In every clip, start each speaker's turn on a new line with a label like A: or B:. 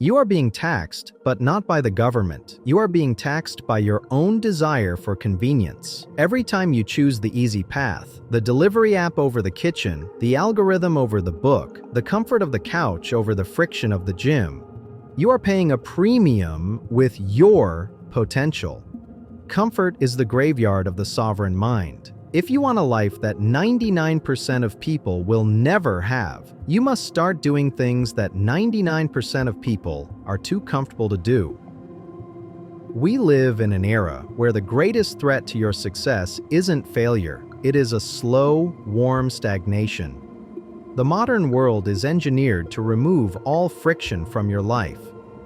A: You are being taxed, but not by the government. You are being taxed by your own desire for convenience. Every time you choose the easy path, the delivery app over the kitchen, the algorithm over the book, the comfort of the couch over the friction of the gym, you are paying a premium with your potential. Comfort is the graveyard of the sovereign mind. If you want a life that 99% of people will never have, you must start doing things that 99% of people are too comfortable to do. We live in an era where the greatest threat to your success isn't failure, it is a slow, warm stagnation. The modern world is engineered to remove all friction from your life.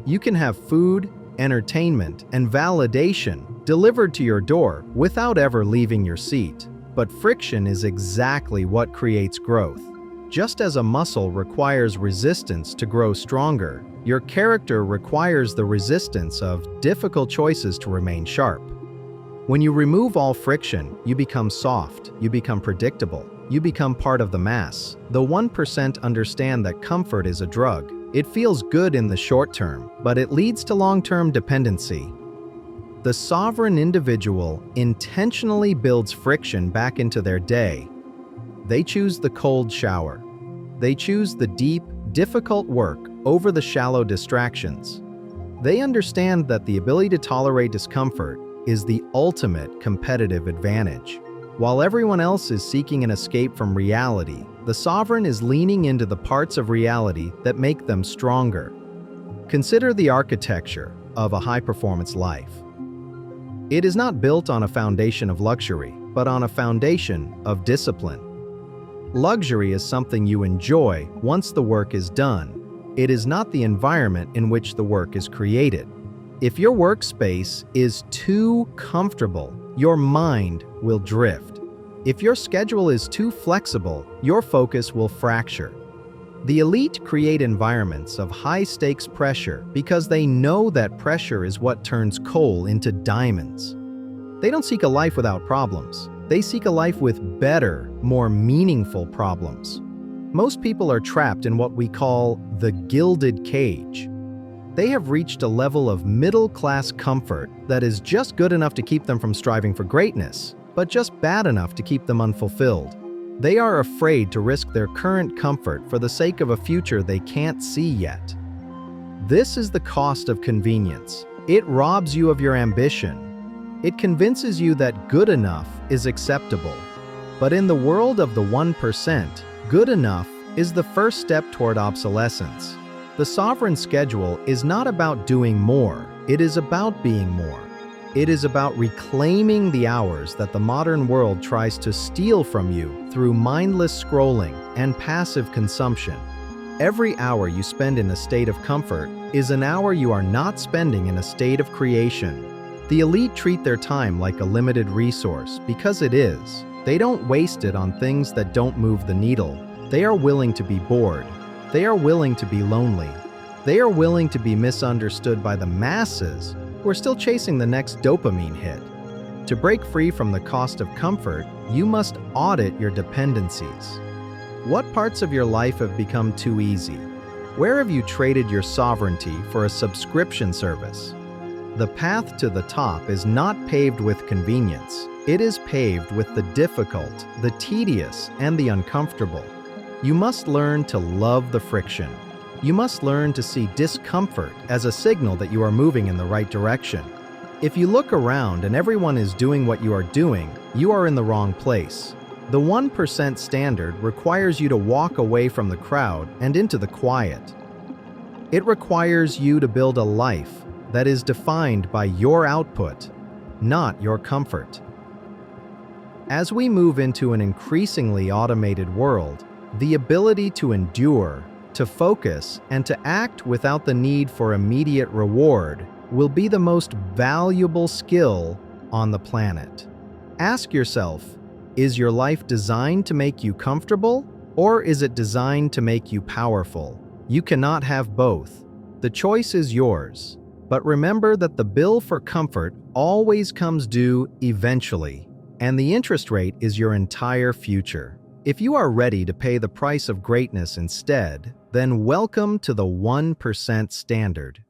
A: You can have food, entertainment, and validation delivered to your door without ever leaving your seat. But friction is exactly what creates growth. Just as a muscle requires resistance to grow stronger, your character requires the resistance of difficult choices to remain sharp. When you remove all friction, you become soft, you become predictable, you become part of the mass. The 1% understand that comfort is a drug. It feels good in the short term, but it leads to long-term dependency. The sovereign individual intentionally builds friction back into their day. They choose the cold shower. They choose the deep, difficult work over the shallow distractions. They understand that the ability to tolerate discomfort is the ultimate competitive advantage. While everyone else is seeking an escape from reality, the sovereign is leaning into the parts of reality that make them stronger. Consider the architecture of a high-performance life. It is not built on a foundation of luxury, but on a foundation of discipline. Luxury is something you enjoy once the work is done. It is not the environment in which the work is created. If your workspace is too comfortable, your mind will drift. If your schedule is too flexible, your focus will fracture. The elite create environments of high-stakes pressure because they know that pressure is what turns coal into diamonds. They don't seek a life without problems. They seek a life with better, more meaningful problems. Most people are trapped in what we call the gilded cage. They have reached a level of middle-class comfort that is just good enough to keep them from striving for greatness, but just bad enough to keep them unfulfilled. They are afraid to risk their current comfort for the sake of a future they can't see yet. This is the cost of convenience. It robs you of your ambition. It convinces you that good enough is acceptable. But in the world of the 1%, good enough is the first step toward obsolescence. The sovereign schedule is not about doing more, it is about being more. It is about reclaiming the hours that the modern world tries to steal from you through mindless scrolling and passive consumption. Every hour you spend in a state of comfort is an hour you are not spending in a state of creation. The elite treat their time like a limited resource because it is. They don't waste it on things that don't move the needle. They are willing to be bored. They are willing to be lonely. They are willing to be misunderstood by the masses who are still chasing the next dopamine hit. To break free from the cost of comfort, you must audit your dependencies. What parts of your life have become too easy? Where have you traded your sovereignty for a subscription service? The path to the top is not paved with convenience. It is paved with the difficult, the tedious, and the uncomfortable. You must learn to love the friction. You must learn to see discomfort as a signal that you are moving in the right direction. If you look around and everyone is doing what you are doing, you are in the wrong place. The 1% standard requires you to walk away from the crowd and into the quiet. It requires you to build a life that is defined by your output, not your comfort. As we move into an increasingly automated world, the ability to endure, to focus, and to act without the need for immediate reward will be the most valuable skill on the planet. Ask yourself, is your life designed to make you comfortable, or is it designed to make you powerful? You cannot have both. The choice is yours. But remember that the bill for comfort always comes due eventually, and the interest rate is your entire future. If you are ready to pay the price of greatness instead, Then welcome to the 1% standard.